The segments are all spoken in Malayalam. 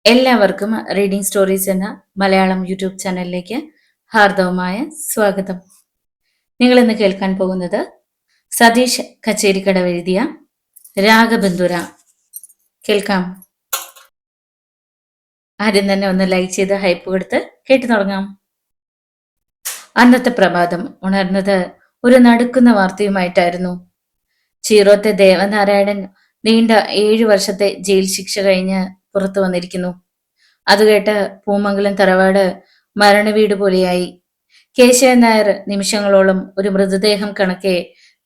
എല്ലാവർക്കും റീഡിംഗ് സ്റ്റോറീസ് എന്ന മലയാളം യൂട്യൂബ് ചാനലിലേക്ക് ഹാർദവമായ സ്വാഗതം. നിങ്ങൾ ഇന്ന് കേൾക്കാൻ പോകുന്നത് സതീഷ് കച്ചേരിക്കടവ് എഴുതിയ രാഗബന്ധുര. കേൾക്കാം. ആദ്യം തന്നെ ഒന്ന് ലൈക്ക് ചെയ്ത് ഹൈപ്പ് കൊടുത്ത് കേട്ടു തുടങ്ങാം. അന്നത്തെ പ്രഭാതം ഉണർന്നത് ഒരു നടുക്കുന്ന വാർത്തയുമായിട്ടായിരുന്നു. ചീറോത്തെ ദേവനാരായണൻ നീണ്ട 7 വർഷത്തെ ജയിൽ ശിക്ഷ കഴിഞ്ഞ് പുറത്തു വന്നിരിക്കുന്നു. അതുകേട്ട് പൂമംഗലം തറവാട് മരണവീട് പോലെയായി. കേശവൻ നായർ നിമിഷങ്ങളോളം ഒരു മൃതദേഹം കണക്കെ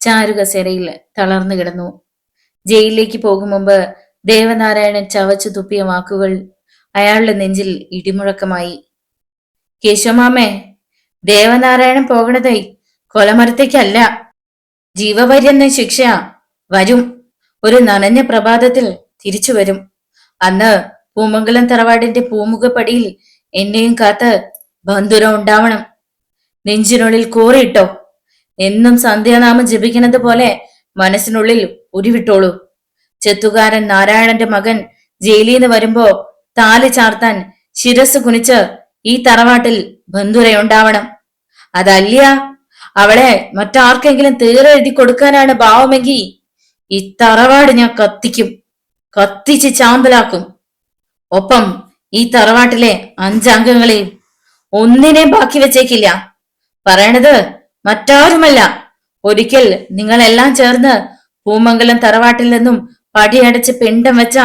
ചാരുകസേരയിൽ തളർന്നു കിടന്നു. ജയിലിലേക്ക് പോകും മുമ്പ് ദേവനാരായണൻ ചവച്ചു തുപ്പിയ വാക്കുകൾ അയാളുടെ നെഞ്ചിൽ ഇടിമുഴക്കമായി. കേശവമാമേ, ദേവനാരായണൻ പോകണതേ കൊലമരത്തേക്കല്ല, ജീവപര്യന്തം ശിക്ഷ. വരും, ഒരു നനഞ്ഞ പ്രഭാതത്തിൽ തിരിച്ചു വരും. അന്ന് പൂമംഗലം തറവാടിന്റെ പൂമുഖപ്പടിയിൽ എന്നെയും കാത്ത് ബന്ധുരം ഉണ്ടാവണം. നെഞ്ചിനുള്ളിൽ കോറിയിട്ടോ. എന്നും സന്ധ്യാനാമം ജപിക്കുന്നത് പോലെ മനസ്സിനുള്ളിൽ ഉരുവിട്ടോളൂ. ചെത്തുകാരൻ നാരായണന്റെ മകൻ ജയിലിൽ നിന്ന് വരുമ്പോ താലി ചാർത്താൻ ശിരസ് കുനിച്ച് ഈ തറവാട്ടിൽ ബന്ധുരയുണ്ടാവണം. അതല്ല അവളെ മറ്റാർക്കെങ്കിലും തീരെഴുതി കൊടുക്കാനാണ് ഭാവമെങ്കിൽ ഈ തറവാട് ഞാൻ കത്തിക്കും, കത്തിച്ച് ചാമ്പലാക്കും. ഒപ്പം ഈ തറവാട്ടിലെ 5 അംഗങ്ങളെയും ഒന്നിനെ ബാക്കി വെച്ചേക്കില്ല. പറയണത് മറ്റാരുമല്ല, ഒരിക്കൽ നിങ്ങളെല്ലാം ചേർന്ന് പൂമംഗലം തറവാട്ടിൽ നിന്നും പടിയടച്ച് പിണ്ടം വെച്ച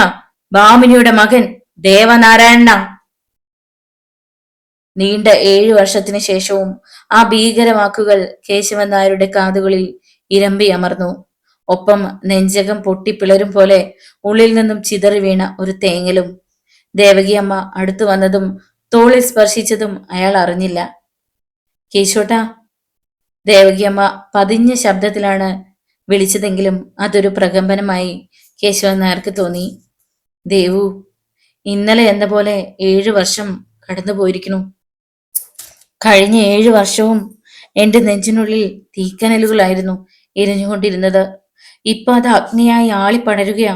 ഭാമിനിയുടെ മകൻ ദേവനാരായണ. നീണ്ട 7 വർഷത്തിന് ശേഷവും ആ ഭീകരവാക്കുകൾ കേശവൻ നായരുടെ കാതുകളിൽ ഇരമ്പി അമർന്നു. ഒപ്പം നെഞ്ചകം പൊട്ടിപ്പിളരും പോലെ ഉള്ളിൽ നിന്നും ചിതറി വീണ ഒരു തേങ്ങലും. ദേവകിയമ്മ അടുത്തു വന്നതും തോളിൽ സ്പർശിച്ചതും അയാൾ അറിഞ്ഞില്ല. കേശോട്ടാ. ദേവകിയമ്മ പതിഞ്ഞ ശബ്ദത്തിലാണ് വിളിച്ചതെങ്കിലും അതൊരു പ്രകമ്പനമായി കേശവൻ നായർക്ക് തോന്നി. ദേവു, ഇന്നലെ എന്ന പോലെ 7 വർഷം കടന്നു പോയിരിക്കുന്നു. കഴിഞ്ഞ 7 വർഷവും എന്റെ നെഞ്ചിനുള്ളിൽ തീക്കനലുകളായിരുന്നു എരിഞ്ഞുകൊണ്ടിരുന്നത്. ഇപ്പൊ അത് അഗ്നിയായി ആളിപ്പടരുകയാ.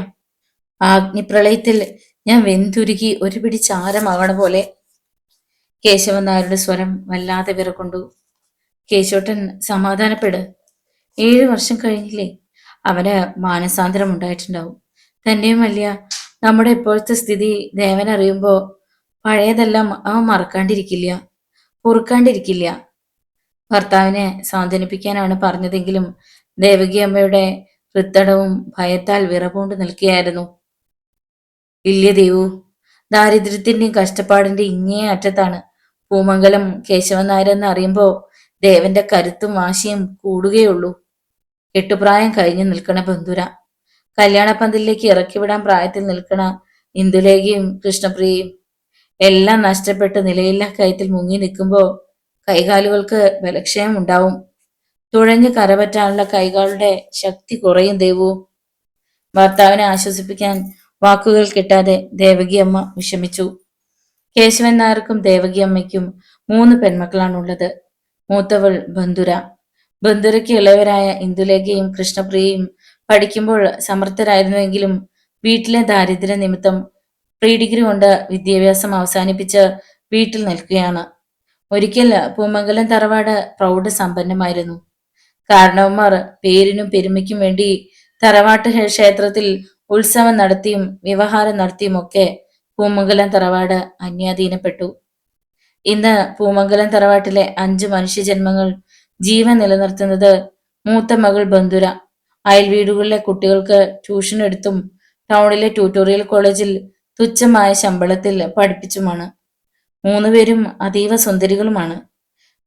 ആ അഗ്നിപ്രളയത്തിൽ ഞാൻ വെന്തുരുകി ഒരു പിടി ചാരമാകണ പോലെ. കേശവൻ നായരുടെ സ്വരം വല്ലാതെ വിറകൊണ്ടു. കേശോട്ടൻ സമാധാനപ്പെട്. 7 വർഷം കഴിഞ്ഞില്ലേ, അവന് മാനസാന്തരം ഉണ്ടായിട്ടുണ്ടാവും. തന്നെയും അല്ല, നമ്മുടെ ഇപ്പോഴത്തെ സ്ഥിതി ദേവൻ അറിയുമ്പോ പഴയതെല്ലാം അവൻ മറക്കാണ്ടിരിക്കില്ല, പൊറുക്കാണ്ടിരിക്കില്ല. ഭർത്താവിനെ സാന്ത്വനിപ്പിക്കാനാണ് പറഞ്ഞതെങ്കിലും ദേവകി അമ്മയുടെ ഹൃത്തടവും ഭയത്താൽ വിറപൂണ്ട് നിൽക്കുകയായിരുന്നു. ഇല്ല ദേവു, ദാരിദ്ര്യത്തിന്റെയും കഷ്ടപ്പാടിന്റെയും ഇങ്ങേ അറ്റത്താണ് പൂമംഗലം കേശവൻ നായരെന്ന് അറിയുമ്പോ ദേവന്റെ കരുത്തും വാശിയും കൂടുകയുള്ളൂ. എട്ടുപ്രായം കഴിഞ്ഞു നിൽക്കണ ബന്ധുര, കല്യാണപ്പന്തലിലേക്ക് ഇറക്കിവിടാൻ പ്രായത്തിൽ നിൽക്കണ ഇന്ദുലേഖയും കൃഷ്ണപ്രിയയും എല്ലാം നഷ്ടപ്പെട്ട് നിലയില്ലാ കയത്തിൽ മുങ്ങി നിൽക്കുമ്പോ കൈകാലുകൾക്ക് ബലക്ഷയം ഉണ്ടാവും. തുഴഞ്ഞു കരപറ്റാനുള്ള കൈകളുടെ ശക്തി കുറയും ദേവു. ഭർത്താവിനെ ആശ്വസിപ്പിക്കാൻ വാക്കുകൾ കിട്ടാതെ ദേവകിയമ്മ വിഷമിച്ചു. കേശവൻ നായർക്കും ദേവകിയമ്മയ്ക്കും 3 പെൺമക്കളാണുള്ളത്. മൂത്തവൾ ബന്ധുര. ബന്ധുരയ്ക്ക് ഇളയവരായ ഇന്ദുലേഖയും കൃഷ്ണപ്രിയയും പഠിക്കുമ്പോൾ സമർത്ഥരായിരുന്നുവെങ്കിലും വീട്ടിലെ ദാരിദ്ര്യ നിമിത്തം പ്രീ ഡിഗ്രി കൊണ്ട് വിദ്യാഭ്യാസം അവസാനിപ്പിച്ച് വീട്ടിൽ നിൽക്കുകയാണ്. ഒരിക്കൽ പൂമംഗലം തറവാട് പ്രൗഢസമ്പന്നമായിരുന്നു. കാരണവന്മാർ പേരിനും പെരുമയ്ക്കും വേണ്ടി തറവാട്ട് ക്ഷേത്രത്തിൽ ഉത്സവം നടത്തിയും വ്യവഹാരം നടത്തിയും ഒക്കെ പൂമംഗലം തറവാട് അന്യാധീനപ്പെട്ടു. ഇന്ന് പൂമംഗലം തറവാട്ടിലെ 5 മനുഷ്യജന്മങ്ങൾ ജീവൻ നിലനിർത്തുന്നത് മൂത്ത മകൾ ബന്ധുര അയൽ വീടുകളിലെ കുട്ടികൾക്ക് ട്യൂഷൻ എടുത്തും ടൗണിലെ ട്യൂട്ടോറിയൽ കോളേജിൽ തുച്ഛമായ ശമ്പളത്തിൽ പഠിപ്പിച്ചുമാണ്. 3 പേരും അതീവ സുന്ദരികളുമാണ്.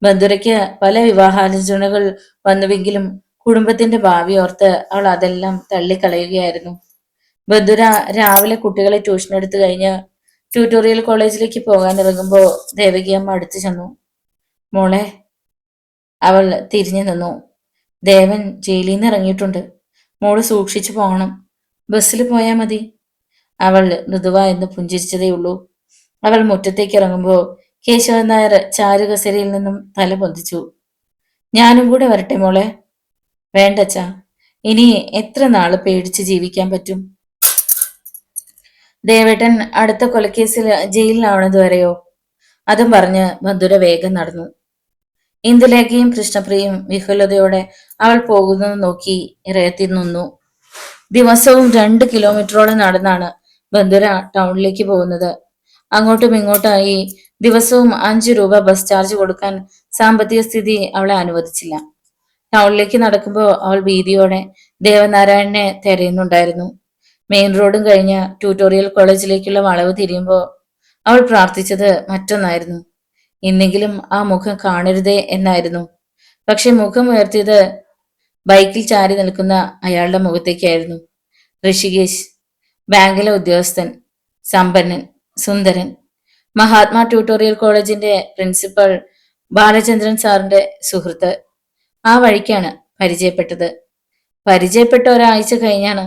ബന്ധുരയ്ക്ക് പല വിവാഹാലോചനകൾ വന്നുവെങ്കിലും കുടുംബത്തിന്റെ ഭാവി ഓർത്ത് അവൾ അതെല്ലാം തള്ളിക്കളയുകയായിരുന്നു. ബന്ധുര രാവിലെ കുട്ടികളെ ട്യൂഷൻ എടുത്തു കഴിഞ്ഞ് ട്യൂട്ടോറിയൽ കോളേജിലേക്ക് പോകാൻ ഇറങ്ങുമ്പോൾ ദേവകിയമ്മ അടുത്തു ചെന്നു. മോളെ. അവൾ തിരിഞ്ഞു നിന്നു. ദേവൻ ജയിലിൽ നിന്ന് ഇറങ്ങിയിട്ടുണ്ട്. മോള് സൂക്ഷിച്ചു പോകണം. ബസ്സിൽ പോയാൽ മതി. അവൾ മൃദുവായെന്ന് പുഞ്ചിരിച്ചതേയുള്ളൂ. അവൾ മുറ്റത്തേക്ക് ഇറങ്ങുമ്പോൾ കേശവൻ നായർ ചാരുകസേരയിൽ നിന്നും തല പൊന്തിച്ചു. ഞാനും കൂടെ വരട്ടെ മോളെ? വേണ്ടച്ചാ, ഇനി എത്ര നാള് പേടിച്ച് ജീവിക്കാൻ പറ്റും? ദേവേട്ടൻ അടുത്ത കൊലക്കേസിൽ ജയിലിലാവണത് വരെയോ? അതും പറഞ്ഞ് ബന്ധുര വേഗം നടന്നു. ഇന്ദുലേഖയും കൃഷ്ണപ്രിയയും വിഹുലതയോടെ അവൾ പോകുന്നത് നോക്കി ഇറയത്തിൽ നിന്നു. ദിവസവും 2 കിലോമീറ്ററോളം നടന്നാണ് ബന്ധുര ടൗണിലേക്ക് പോകുന്നത്. അങ്ങോട്ടും ഇങ്ങോട്ടായി ദിവസവും 5 രൂപ ബസ് ചാർജ് കൊടുക്കാൻ സാമ്പത്തിക സ്ഥിതി അവളെ അനുവദിച്ചില്ല. ടൗണിലേക്ക് നടക്കുമ്പോൾ അവൾ ഭീതിയോടെ ദേവനാരായണനെ തിരയുന്നുണ്ടായിരുന്നു. മെയിൻ റോഡും കഴിഞ്ഞ് ട്യൂട്ടോറിയൽ കോളേജിലേക്കുള്ള വളവ് തിരിയുമ്പോൾ അവൾ പ്രാർത്ഥിച്ചത് മറ്റൊന്നായിരുന്നു. ഇന്നെങ്കിലും ആ മുഖം കാണരുതേ എന്നായിരുന്നു. പക്ഷെ മുഖം ഉയർത്തിയത് ബൈക്കിൽ ചാരി നിൽക്കുന്ന അയാളുടെ മുഖത്തേക്കായിരുന്നു. ഋഷികേശ്, ബാങ്കിലെ ഉദ്യോഗസ്ഥൻ, സമ്പന്നൻ, സുന്ദരൻ, മഹാത്മാ ട്യൂട്ടോറിയൽ കോളേജിന്റെ പ്രിൻസിപ്പൽ ബാലചന്ദ്രൻ സാറിന്റെ സുഹൃത്ത്. ആ വഴിക്കാണ് പരിചയപ്പെട്ടത്. പരിചയപ്പെട്ട ഒരാഴ്ച കഴിഞ്ഞാണ്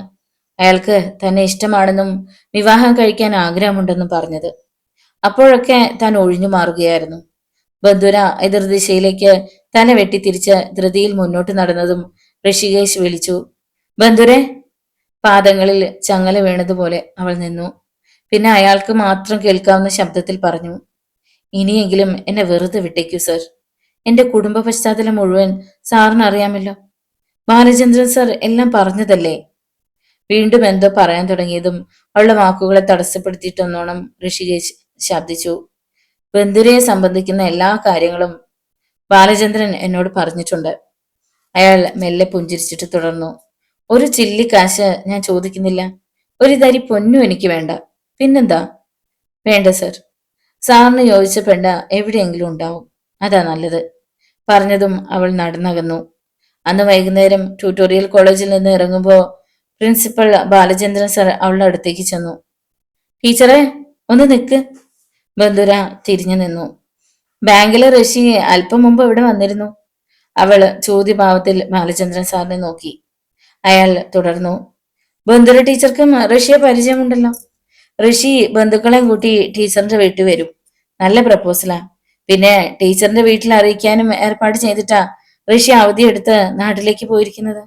അയാൾക്ക് തന്നെ ഇഷ്ടമാണെന്നും വിവാഹം കഴിക്കാൻ ആഗ്രഹമുണ്ടെന്നും പറഞ്ഞത്. അപ്പോഴൊക്കെ താൻ ഒഴിഞ്ഞു മാറുകയായിരുന്നു. ബന്ധുര എതിർദിശയിലേക്ക് തല വെട്ടിത്തിരിച്ച് ധൃതിയിൽ മുന്നോട്ട് നടന്നതും ഋഷികേശ് വിളിച്ചു, ബന്ധുരെ. പാദങ്ങളിൽ ചങ്ങല വീണതുപോലെ അവൾ നിന്നു. പിന്നെ അയാൾക്ക് മാത്രം കേൾക്കാവുന്ന ശബ്ദത്തിൽ പറഞ്ഞു, ഇനിയെങ്കിലും എന്നെ വെറുതെ വിട്ടേക്കൂ സർ. എന്റെ കുടുംബ പശ്ചാത്തലം മുഴുവൻ സാറിന് അറിയാമല്ലോ. ബാലചന്ദ്രൻ സർ എല്ലാം പറഞ്ഞതല്ലേ? വീണ്ടും എന്തോ പറയാൻ തുടങ്ങിയതും അവളുടെ വാക്കുകളെ തടസ്സപ്പെടുത്തിയിട്ടൊന്നോണം ഋഷികേശ് ശബ്ദിച്ചു, ബന്ധുരയെ സംബന്ധിക്കുന്ന എല്ലാ കാര്യങ്ങളും ബാലചന്ദ്രൻ എന്നോട് പറഞ്ഞിട്ടുണ്ട്. അയാൾ മെല്ലെ പുഞ്ചിരിച്ചിട്ട് തുടർന്നു, ഒരു ചില്ലി കാശ് ഞാൻ ചോദിക്കുന്നില്ല. ഒരു തരി പൊന്നും എനിക്ക് വേണ്ട. പിന്നെന്താ? വേണ്ട സർ. സാറിന് യോജിച്ച പെണ്ണ എവിടെയെങ്കിലും ഉണ്ടാവും. അതാ നല്ലത്. പറഞ്ഞതും അവൾ നടന്നകന്നു. അന്ന് വൈകുന്നേരം ട്യൂട്ടോറിയൽ കോളേജിൽ നിന്ന് ഇറങ്ങുമ്പോൾ പ്രിൻസിപ്പൽ ബാലചന്ദ്രൻ സർ അവളുടെ അടുത്തേക്ക് ചെന്നു. ടീച്ചറെ, ഒന്ന് നിൽക്ക്. ബന്ധുര തിരിഞ്ഞു നിന്നു. ബാങ്കിലെ ഋഷി അല്പം മുമ്പ് ഇവിടെ വന്നിരുന്നു. അവള് ചോദ്യഭാവത്തിൽ ബാലചന്ദ്രൻ സാറിനെ നോക്കി. അയാൾ തുടർന്നു, ബന്ധുര ടീച്ചർക്കും ഋഷിയെ പരിചയമുണ്ടല്ലോ. ഋഷി ബന്ധുക്കളെയും കൂട്ടി ടീച്ചറിന്റെ വീട്ടിൽ വരും. നല്ല പ്രപ്പോസലാ. പിന്നെ ടീച്ചറിന്റെ വീട്ടിൽ അറിയിക്കാനും ഏർപ്പാട് ചെയ്തിട്ടാ ഋഷി അവധിയെടുത്ത് നാട്ടിലേക്ക് പോയിരിക്കുന്നത്.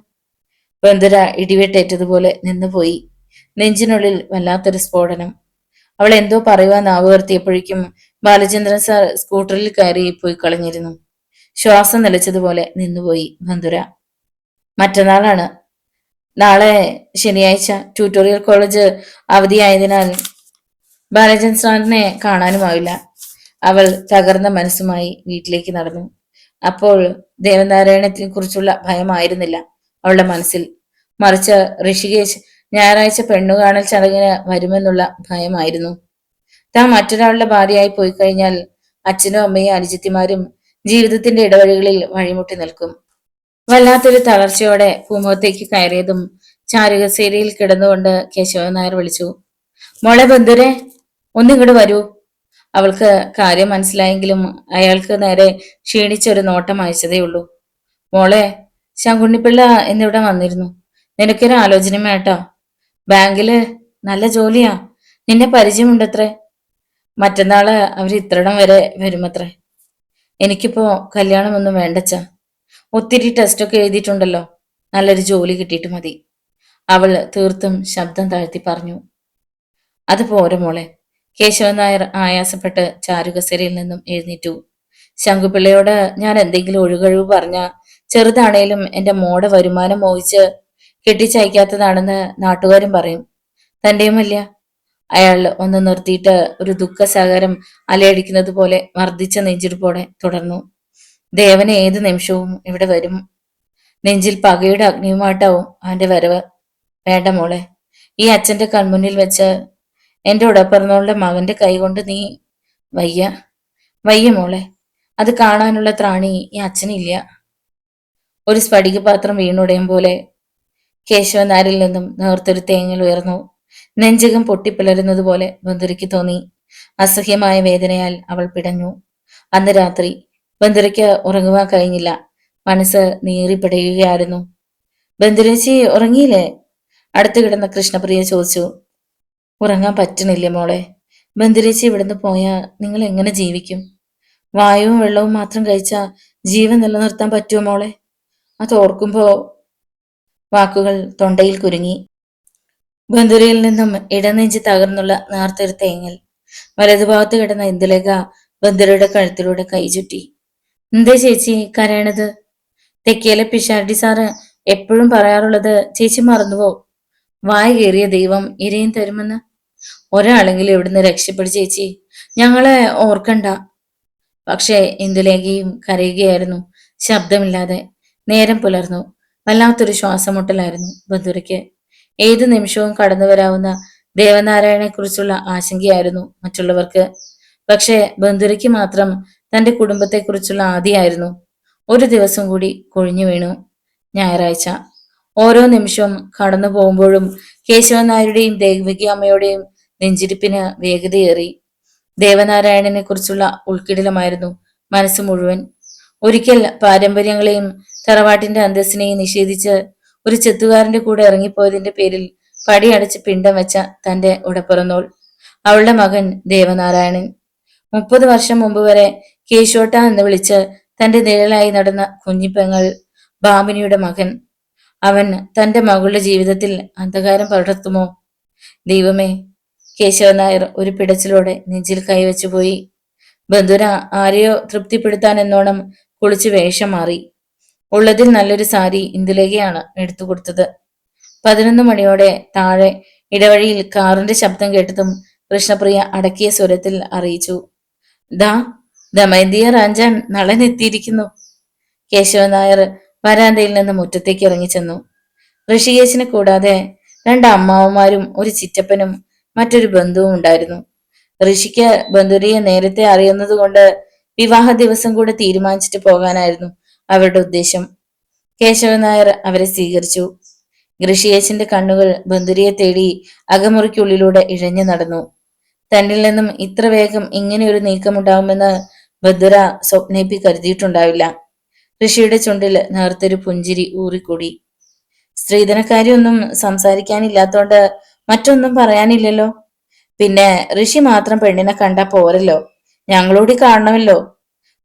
ബന്ധുര ഇടിവെട്ടേറ്റതുപോലെ നിന്നുപോയി. നെഞ്ചിനുള്ളിൽ വല്ലാത്തൊരു സ്ഫോടനം. അവൾ എന്തോ പറയുവാൻ നാവുയർത്തിയപ്പോഴേക്കും ബാലചന്ദ്രൻ സാർ സ്കൂട്ടറിൽ കയറി പോയി കളഞ്ഞിരുന്നു. ശ്വാസം നിലച്ചതുപോലെ നിന്നുപോയി ബന്ധുര. മറ്റന്നാളാണ്. നാളെ ശനിയാഴ്ച. ട്യൂട്ടോറിയൽ കോളേജ് അവധിയായതിനാൽ ബാലചന്ദ്രൻ സാറിനെ കാണാനുമാവില്ല. അവൾ തകർന്ന മനസ്സുമായി വീട്ടിലേക്ക് നടന്നു. അപ്പോൾ ദേവനാരായണത്തെ കുറിച്ചുള്ള ഭയമായിരുന്നില്ല അവളുടെ മനസ്സിൽ. മറിച്ച് ഋഷികേശ് ഞായറാഴ്ച പെണ്ണുകാണൽ ചടങ്ങിന് വരുമെന്നുള്ള ഭയമായിരുന്നു. താൻ മറ്റൊരാളുടെ ഭാര്യയായി പോയി കഴിഞ്ഞാൽ അച്ഛനും അമ്മയും അനുജത്തിമാരും ജീവിതത്തിന്റെ ഇടവഴികളിൽ വഴിമുട്ടി നിൽക്കും. വല്ലാത്തൊരു തളർച്ചയോടെ പൂമുഖത്തേക്ക് കയറിയതും ചാരുകസേരയിൽ കിടന്നുകൊണ്ട് കേശവൻ നായർ വിളിച്ചു, മോളെ ബന്ധുരെ, ഒന്നിങ്ങോട്ട് വരൂ. അവൾക്ക് കാര്യം മനസ്സിലായെങ്കിലും അയാൾക്ക് നേരെ ക്ഷീണിച്ചൊരു നോട്ടം അയച്ചതേയുള്ളൂ. മോളെ, ശങ്കുണ്ണിപ്പിള്ള എന്നിവിടെ വന്നിരുന്നു. നിനക്കൊരു ആലോചനയുമായിട്ടോ. ബാങ്കില് നല്ല ജോലിയാ. നിന്നെ പരിചയമുണ്ടത്രേ. മറ്റന്നാള് അവർ ഇത്രടം വരെ വരുമത്രേ. എനിക്കിപ്പോ കല്യാണമൊന്നും വേണ്ടച്ച. ഒത്തിരി ടെസ്റ്റൊക്കെ എഴുതിയിട്ടുണ്ടല്ലോ. നല്ലൊരു ജോലി കിട്ടിയിട്ട് മതി. അവൾ തീർത്തും ശബ്ദം താഴ്ത്തി പറഞ്ഞു. അത് പോരെ മോളെ. കേശവൻ നായർ ആയാസപ്പെട്ട് ചാരുകസേരയിൽ നിന്നും എഴുന്നേറ്റു. ശങ്കുപിള്ളയോട് ഞാൻ എന്തെങ്കിലും ഒഴുകഴിവ് പറഞ്ഞ ചെറുതാണേലും എന്റെ മോടെ വരുമാനം മോഹിച്ച് കെട്ടിച്ചയക്കാത്തതാണെന്ന് നാട്ടുകാരും പറയും. തന്റെയുമല്ല. അയാൾ ഒന്ന് നിർത്തിയിട്ട് ഒരു ദുഃഖസാഗരം അലയടിക്കുന്നത് പോലെ വർദ്ധിച്ച നെഞ്ചിരിപ്പോടെ തുടർന്നു. ദേവന് ഏത് നിമിഷവും ഇവിടെ വരും. നെഞ്ചിൽ പകയുടെ അഗ്നിയുമായിട്ടാവും അവന്റെ വരവ്. വേണ്ട മോളെ. ഈ അച്ഛന്റെ കൺമുന്നിൽ വെച്ച് എന്റെ ഉടപ്പിറന്നവളുടെ മകന്റെ കൈകൊണ്ട് നീ വയ്യ. വയ്യ മോളെ. അത് കാണാനുള്ള ത്രാണി ഈ അച്ഛനില്ല. ഒരു സ്ഫടികപാത്രം വീണുടയും പോലെ കേശവനാരിൽ നിന്നും നേർത്തൊരു തേങ്ങൽ ഉയർന്നു. നെഞ്ചകം പൊട്ടിപ്പിളരുന്നത് പോലെ ബന്ധുരയ്ക്ക് തോന്നി. അസഹ്യമായ വേദനയാൽ അവൾ പിടഞ്ഞു. അന്ന് രാത്രി ബന്ധുരയ്ക്ക് ഉറങ്ങുവാൻ കഴിഞ്ഞില്ല. മനസ്സ് നീറിപ്പിടയുകയായിരുന്നു. ബന്ധുരേച്ചി ഉറങ്ങിയില്ലേ? അടുത്തു കിടന്ന കൃഷ്ണപ്രിയ ചോദിച്ചു. ഉറങ്ങാൻ പറ്റണില്ല മോളെ. ബന്ധുരേച്ചി ഇവിടുന്ന് പോയാ നിങ്ങൾ എങ്ങനെ ജീവിക്കും? വായുവും വെള്ളവും മാത്രം കഴിച്ചാ ജീവൻ നിലനിർത്താൻ പറ്റുമോ മോളെ? അത് ഓർക്കുമ്പോ വാക്കുകൾ തൊണ്ടയിൽ കുരുങ്ങി. ബന്ധുരയിൽ നിന്നും ഇടനെഞ്ചി തകർന്നുള്ള നേർത്തൊരു തേങ്ങൽ. വലതുഭാഗത്ത് കിടന്ന ഇന്ദുലേഖ ബന്ധുരയുടെ കഴുത്തിലൂടെ കൈ ചുറ്റി. എന്തേ ചേച്ചി കരയണത്? തെക്കേലെ പിഷാരടി സാറ് എപ്പോഴും പറയാറുള്ളത് ചേച്ചി മറന്നുവോ? വായ കയറിയ ദൈവം ഇരയും തരുമെന്ന്. ഒരാളെങ്കിലും ഇവിടുന്ന് രക്ഷപ്പെടും ചേച്ചി, ഞങ്ങളെ ഓർക്കണ്ട. പക്ഷേ ഇന്ദുലേഖയും കരയുകയായിരുന്നു, ശബ്ദമില്ലാതെ. നേരം പുലർന്നു. വല്ലാത്തൊരു ശ്വാസമുട്ടലായിരുന്നു ബന്ധുരയ്ക്ക്. ഏതു നിമിഷവും കടന്നു വരാവുന്ന ദേവനാരായണനെ കുറിച്ചുള്ള ആശങ്കയായിരുന്നു മറ്റുള്ളവർക്ക്. പക്ഷേ ബന്ധുരയ്ക്ക് മാത്രം തന്റെ കുടുംബത്തെക്കുറിച്ചുള്ള ആദിയായിരുന്നു. ഒരു ദിവസം കൂടി കൊഴിഞ്ഞു വീണു. ഞായറാഴ്ച. ഓരോ നിമിഷവും കടന്നു പോകുമ്പോഴും കേശവൻ നായരുടെയും ദേവകി അമ്മയുടെയും നെഞ്ചിരിപ്പിന് വേഗതയേറി. ദേവനാരായണനെ കുറിച്ചുള്ള ഉൾക്കിടിലമായിരുന്നു മനസ്സ് മുഴുവൻ. ഒരിക്കൽ പാരമ്പര്യങ്ങളെയും തറവാട്ടിന്റെ അന്തസ്സിനെയും നിഷേധിച്ച് ഒരു ചെത്തുകാരന്റെ കൂടെ ഇറങ്ങിപ്പോയതിന്റെ പേരിൽ പടിയടച്ച് പിണ്ടം വെച്ച തന്റെ ഉടപ്പിറന്നോൾ, അവളുടെ മകൻ ദേവനാരായണൻ. 30 വർഷം മുമ്പ് വരെ കേശോട്ട എന്ന് വിളിച്ച് തന്റെ നിഴലായി നടന്ന കുഞ്ഞിപ്പെങ്ങൾ ഭാമിനിയുടെ മകൻ. അവൻ തന്റെ മകളുടെ ജീവിതത്തിൽ അന്ധകാരം പടർത്തുമോ? ദൈവമേ! കേശവൻ നായർ ഒരു പിടച്ചിലോടെ നെഞ്ചിൽ കൈവച്ചുപോയി. ബന്ധുര ആരെയോ തൃപ്തിപ്പെടുത്താൻ എന്നോണം കുളിച്ച് വേഷം മാറി. ഉള്ളതിൽ നല്ലൊരു സാരി ഇന്ദുലേഖയാണ് എടുത്തു കൊടുത്തത്. 11 മണിയോടെ താഴെ ഇടവഴിയിൽ കാറിന്റെ ശബ്ദം കേട്ടതും കൃഷ്ണപ്രിയ അടക്കിയ സ്വരത്തിൽ അറിയിച്ചു, ദാ ദമയന്തിയ റാഞ്ചാൻ നളനെത്തിയിരിക്കുന്നു. കേശവൻ നായർ വരാന്തയിൽ നിന്ന് മുറ്റത്തേക്ക് ഇറങ്ങിച്ചെന്നു. ഋഷികേശിനെ കൂടാതെ 2 അമ്മാവന്മാരും ഒരു ചിറ്റപ്പനും മറ്റൊരു ബന്ധുവും ഉണ്ടായിരുന്നു. ഋഷിക്ക് ബന്ധുരിയെ നേരത്തെ അറിയുന്നത് കൊണ്ട് വിവാഹ ദിവസം കൂടെ തീരുമാനിച്ചിട്ട് പോകാനായിരുന്നു അവരുടെ ഉദ്ദേശം. കേശവൻ നായർ അവരെ സ്വീകരിച്ചു. ഋഷിയേശിന്റെ കണ്ണുകൾ ബന്ധുരിയെ തേടി അകമുറിക്കുള്ളിലൂടെ ഇഴഞ്ഞു നടന്നു. തന്നിൽ നിന്നും ഇത്ര വേഗം ഇങ്ങനെയൊരു നീക്കമുണ്ടാവുമെന്ന് ബന്ധുര സ്വപ്നേപ്പി കരുതിയിട്ടുണ്ടാവില്ല. ഋഷിയുടെ ചുണ്ടിൽ നേർത്തൊരു പുഞ്ചിരി ഊറിക്കൂടി. സ്ത്രീധനക്കാരിയൊന്നും സംസാരിക്കാനില്ലാത്തോണ്ട് മറ്റൊന്നും പറയാനില്ലല്ലോ. പിന്നെ ഋഷി മാത്രം പെണ്ണിനെ കണ്ടാ പോരല്ലോ, ഞങ്ങളൂടി കാണണമല്ലോ.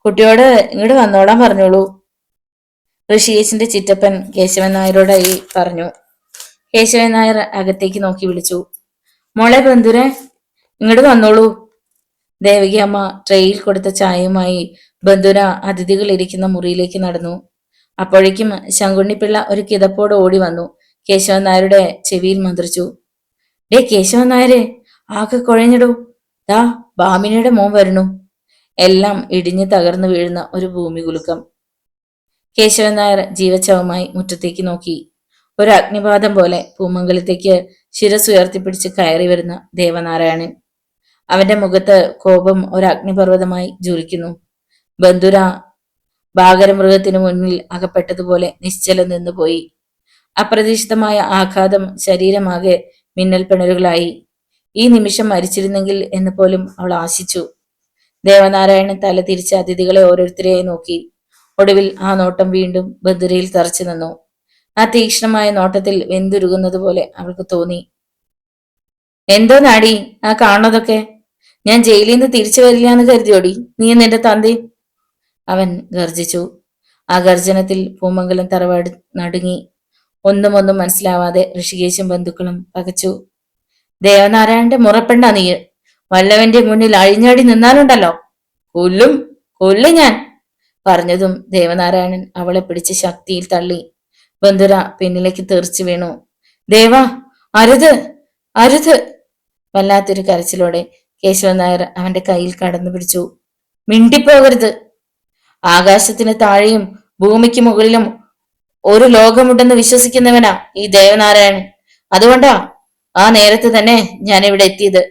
കുട്ടിയോട് ഇങ്ങോട്ട് വന്നോളാൻ പറഞ്ഞോളൂ. ഋഷിയേശിന്റെ ചിറ്റപ്പൻ കേശവൻ നായരോടായി പറഞ്ഞു. കേശവൻ നായർ അകത്തേക്ക് നോക്കി വിളിച്ചു, മോളെ ബന്ധുരെ, ഇങ്ങോട്ട് വന്നോളൂ. ദേവകി അമ്മ ട്രെയിൽ കൊടുത്ത ചായയുമായി ബന്ധുര അതിഥികൾ ഇരിക്കുന്ന മുറിയിലേക്ക് നടന്നു. അപ്പോഴേക്കും ശങ്കുണ്ണിപ്പിള്ള ഒരു കിതപ്പോട് ഓടി വന്നു കേശവൻ നായരുടെ ചെവിയിൽ മന്ത്രിച്ചു, ഡേ കേശവൻ നായരെ, ആകെ കുഴഞ്ഞിടൂ, ദാ ഭാമിനിയുടെ മോൻ വരണു. എല്ലാം ഇടിഞ്ഞു തകർന്നു വീഴുന്ന ഒരു ഭൂമി കുലുക്കം. കേശവൻ നായർ ജീവച്ചവമായി മുറ്റത്തേക്ക് നോക്കി. ഒരു അഗ്നിപാതം പോലെ പൂമംഗലത്തേക്ക് ശിരസുയർത്തിപ്പിടിച്ച് കയറി വരുന്ന ദേവനാരായണൻ. അവന്റെ മുഖത്ത് കോപം ഒരു അഗ്നിപർവ്വതമായി ജ്വലിക്കുന്നു. ബന്ധുര ഭാഗരമൃഗത്തിനു മുന്നിൽ അകപ്പെട്ടതുപോലെ നിശ്ചലം നിന്നുപോയി. അപ്രതീക്ഷിതമായ ആഘാതം ശരീരമാകെ മിന്നൽ പിണരുകളായി. ഈ നിമിഷം മരിച്ചിരുന്നെങ്കിൽ എന്ന് പോലും അവൾ ആശിച്ചു. ദേവനാരായണൻ തല തിരിച്ച് അതിഥികളെ ഓരോരുത്തരെയായി നോക്കി. ഒടുവിൽ ആ നോട്ടം വീണ്ടും ബന്ധുരയിൽ തറച്ചു നിന്നു. ആ തീക്ഷ്ണമായ നോട്ടത്തിൽ വെന്തുരുകുന്നത് പോലെ അവൾക്ക് തോന്നി. എന്തോ നാടി ആ കാണുന്നതൊക്കെ? ഞാൻ ജയിലിൽ നിന്ന് തിരിച്ചു വരില്ല എന്ന് കരുതിയോടി നീ നിന്റെ തന്തി? അവൻ ഗർജിച്ചു. ആ ഗർജനത്തിൽ പൂമംഗലം തറവാട് നടുങ്ങി. ഒന്നും മനസ്സിലാവാതെ ഋഷികേശും ബന്ധുക്കളും പകച്ചു. ദേവനാരായണന്റെ മുറപ്പെണ്ണ നീ, വല്ലവന്റെ മുന്നിൽ അഴിഞ്ഞാടി നിന്നാലുണ്ടല്ലോ, കൊല്ലും കൊല്ലും ഞാൻ. പറഞ്ഞതും ദേവനാരായണൻ അവളെ പിടിച്ച് ശക്തിയിൽ തള്ളി. ബന്ധുര പിന്നിലേക്ക് തെറിച്ചു വീണു. ദേവ, അരുത് അരുത്! വല്ലാത്തൊരു കരച്ചിലോടെ കേശവൻ നായർ അവന്റെ കയ്യിൽ കടന്നു പിടിച്ചു. മിണ്ടിപ്പോകരുത്. ആകാശത്തിന് താഴെയും ഭൂമിക്ക് മുകളിലും ഒരു ലോകമുണ്ടെന്ന് വിശ്വസിക്കുന്നവനാ ഈ ദേവനാരായണൻ. അതുകൊണ്ടാ ആ നേരത്ത് തന്നെ ഞാൻ ഇവിടെ എത്തിയത്.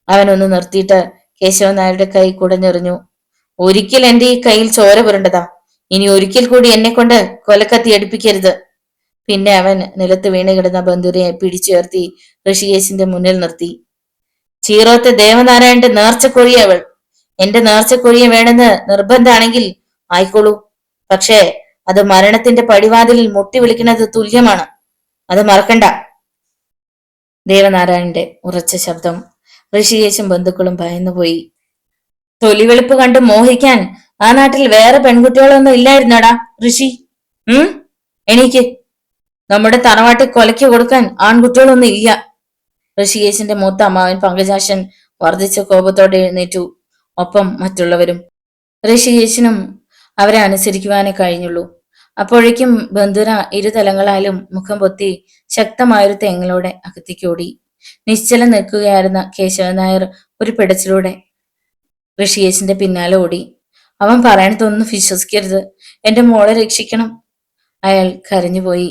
അവനൊന്ന് നിർത്തിയിട്ട് കേശവൻ നായരുടെ കൈ കുടഞ്ഞെറിഞ്ഞു. ഒരിക്കൽ എന്റെ ഈ കയ്യിൽ ചോര പുരണ്ടതാ, ഇനി ഒരിക്കൽ കൂടി എന്നെ കൊണ്ട് കൊലക്കത്തി അടുപ്പിക്കരുത്. പിന്നെ അവൻ നിലത്ത് വീണ് കിടന്ന ബന്ധുരയെ പിടിച്ചുയർത്തി ഋഷികേശിന്റെ മുന്നിൽ നിർത്തി. ചീറോത്തെ ദേവനാരായണന്റെ നേർച്ചക്കൊഴിയ അവൾ. എന്റെ നേർച്ചക്കൊഴിയ വേണമെന്ന് നിർബന്ധാണെങ്കിൽ ആയിക്കോളൂ. പക്ഷേ അത് മരണത്തിന്റെ പടിവാതിലിൽ മുട്ടി വിളിക്കുന്നത് തുല്യമാണ്. അത് മറക്കണ്ട. ദേവനാരായണന്റെ ഉറച്ച ശബ്ദം. ഋഷികേശും ബന്ധുക്കളും ഭയന്നുപോയി. തൊലിവെളുപ്പ് കണ്ട് മോഹിക്കാൻ ആ നാട്ടിൽ വേറെ പെൺകുട്ടികളൊന്നും ഇല്ലായിരുന്നടാ ഋഷി. എണീക്ക്. നമ്മുടെ തറവാട്ടിൽ കൊലയ്ക്ക് കൊടുക്കാൻ ആൺകുട്ടികളൊന്നും ഇല്ല. ഋഷികേശിന്റെ മൂത്ത അമ്മാവൻ പങ്കജാക്ഷൻ വർദ്ധിച്ച കോപത്തോടെ എഴുന്നേറ്റു. ഒപ്പം മറ്റുള്ളവരും. ഋഷികേശിനും അവരെ അനുസരിക്കുവാനേ കഴിഞ്ഞുള്ളൂ. അപ്പോഴേക്കും ബന്ധുര ഇരുതലങ്ങളാലും മുഖം പൊത്തി ശക്തമായൊരു തേങ്ങലോടെ അകത്തേക്കോടി. നിശ്ചലം നിൽക്കുകയായിരുന്ന കേശവൻ നായർ ഒരു പിടച്ചിലൂടെ ഋഷികേശിന്റെ പിന്നാലെ ഓടി. അവൻ പറയണതൊന്നും വിശ്വസിക്കരുത്, എന്റെ മോളെ രക്ഷിക്കണം. അയാൾ കരഞ്ഞുപോയി.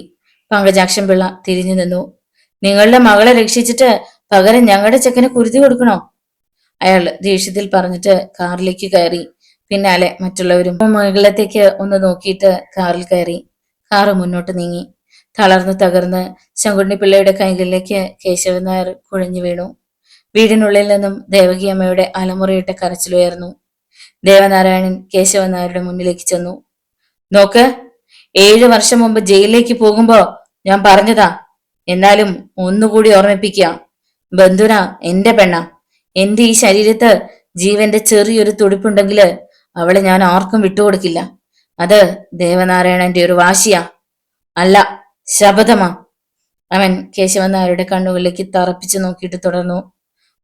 പങ്കജാക്ഷൻ പിള്ള തിരിഞ്ഞു നിന്നു. നിങ്ങളുടെ മകളെ രക്ഷിച്ചിട്ട് പകരം ഞങ്ങളുടെ ചെക്കനെ കുരുതി കൊടുക്കണോ? അയാൾ ദേഷ്യത്തിൽ പറഞ്ഞിട്ട് കാറിലേക്ക് കയറി. പിന്നാലെ മറ്റുള്ളവരും. മുകളിലത്തേക്ക് ഒന്ന് നോക്കിയിട്ട് കാറിൽ കയറി. കാറ് മുന്നോട്ട് നീങ്ങി. തളർന്നു തകർന്ന് ശങ്കുണ്ണിപ്പിള്ളയുടെ കൈകളിലേക്ക് കേശവൻ നായർ കുഴഞ്ഞു വീണു. വീടിനുള്ളിൽ നിന്നും ദേവകി അമ്മയുടെ അലമുറയിട്ട കരച്ചിലുയർന്നു. ദേവനാരായണൻ കേശവൻ നായരുടെ മുന്നിലേക്ക് ചെന്നു. നോക്ക്, 7 വർഷം മുമ്പ് ജയിലിലേക്ക് പോകുമ്പോ ഞാൻ പറഞ്ഞതാ, എന്നാലും ഒന്നുകൂടി ഓർമ്മിപ്പിക്കുക, ബന്ധുന എന്റെ പെണ്ണ. എന്റെ ഈ ശരീരത്ത് ജീവന്റെ ചെറിയൊരു തുടിപ്പുണ്ടെങ്കില് അവളെ ഞാൻ ആർക്കും വിട്ടുകൊടുക്കില്ല. അത് ദേവനാരായണന്റെ ഒരു വാശിയാ, അല്ല ശപഥമാ. അവൻ കേശവൻ നായരുടെ കണ്ണുകളിലേക്ക് തറപ്പിച്ചു നോക്കിയിട്ട് തുടർന്നു.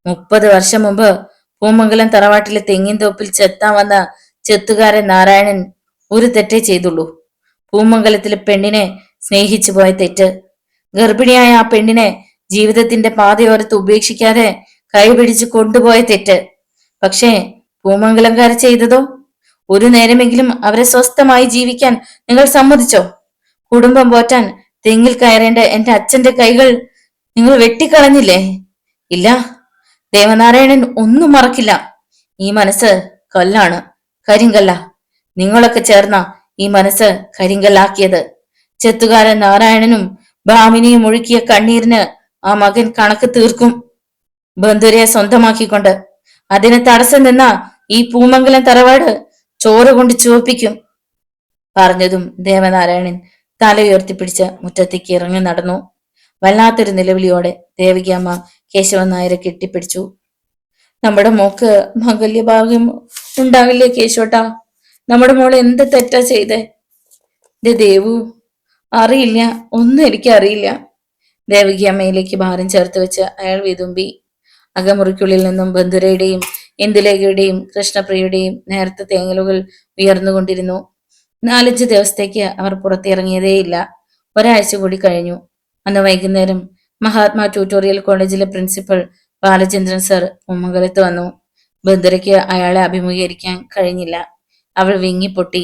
30 വർഷം മുമ്പ് പൂമംഗലം തറവാട്ടിലെ തെങ്ങിൻ തോപ്പിൽ ചെത്താൻ വന്ന ചെത്തുകാരൻ നാരായണൻ ഒരു തെറ്റേ ചെയ്തുള്ളൂ. പൂമംഗലത്തിലെ പെണ്ണിനെ സ്നേഹിച്ചു പോയ തെറ്റ്. ഗർഭിണിയായ ആ പെണ്ണിനെ ജീവിതത്തിന്റെ പാതയോരത്ത് ഉപേക്ഷിക്കാതെ കൈപിടിച്ച് കൊണ്ടുപോയ തെറ്റ്. പക്ഷേ പൂമംഗലംകാർ ചെയ്തതോ? ഒരു നേരമെങ്കിലും അവരെ സ്വസ്ഥമായി ജീവിക്കാൻ നിങ്ങൾ സമ്മതിച്ചോ? കുടുംബം പോറ്റാൻ തെങ്ങിൽ കയറേണ്ട എന്റെ അച്ഛന്റെ കൈകൾ നിങ്ങൾ വെട്ടിക്കളഞ്ഞില്ലേ? ഇല്ല, ദേവനാരായണൻ ഒന്നും മറക്കില്ല. ഈ മനസ്സ് കല്ലാണ്, കരിങ്കല്ല. നിങ്ങളൊക്കെ ചേർന്ന ഈ മനസ്സ് കരിങ്കല്ലാക്കിയത്. ചെത്തുകാരൻ നാരായണനും ഭാമിനിയും ഒഴുക്കിയ കണ്ണീരിന് ആ മകൻ കണക്ക് തീർക്കും. ബന്ധുരയെ സ്വന്തമാക്കിക്കൊണ്ട് അതിന് തടസ്സം നിന്ന ഈ പൂമംഗലം തറവാട് ചോര കൊണ്ട് ചുവപ്പിക്കും. പറഞ്ഞതും ദേവനാരായണൻ തലയുയർത്തിപ്പിടിച്ച് മുറ്റത്തേക്ക് ഇറങ്ങി നടന്നു. വല്ലാത്തൊരു നിലവിളിയോടെ ദേവകിയമ്മ കേശവൻ നായരെ കെട്ടിപ്പിടിച്ചു. നമ്മുടെ മോക്ക് മംഗല്യഭാഗ്യം ഉണ്ടാവില്ലേ കേശോട്ടാ? നമ്മുടെ മോള് എന്ത് തെറ്റാ ചെയ്തേ? ദേവു, അറിയില്ല, ഒന്നും എനിക്ക് അറിയില്ല. ദേവകി അമ്മയിലേക്ക് ഭാരം ചേർത്ത് വെച്ച് അയാൾ വിതുമ്പി. അകമുറിക്കുള്ളിൽ നിന്നും ബന്ധുരയുടെയും ഇന്ദുലേഖയുടെയും കൃഷ്ണപ്രിയയുടെയും നേരത്തെ തേങ്ങലുകൾ ഉയർന്നുകൊണ്ടിരുന്നു. 4-5 ദിവസത്തേക്ക് അവർ പുറത്തിറങ്ങിയതേയില്ല. ഒരാഴ്ച കൂടി കഴിഞ്ഞു. അന്ന് വൈകുന്നേരം മഹാത്മാ ട്യൂട്ടോറിയൽ കോളേജിലെ പ്രിൻസിപ്പൽ ബാലചന്ദ്രൻ സർ പൂമംഗലത്ത് വന്നു. ബന്ധുരയ്ക്ക് അയാളെ അഭിമുഖീകരിക്കാൻ കഴിഞ്ഞില്ല. അവൾ വിങ്ങിപ്പൊട്ടി.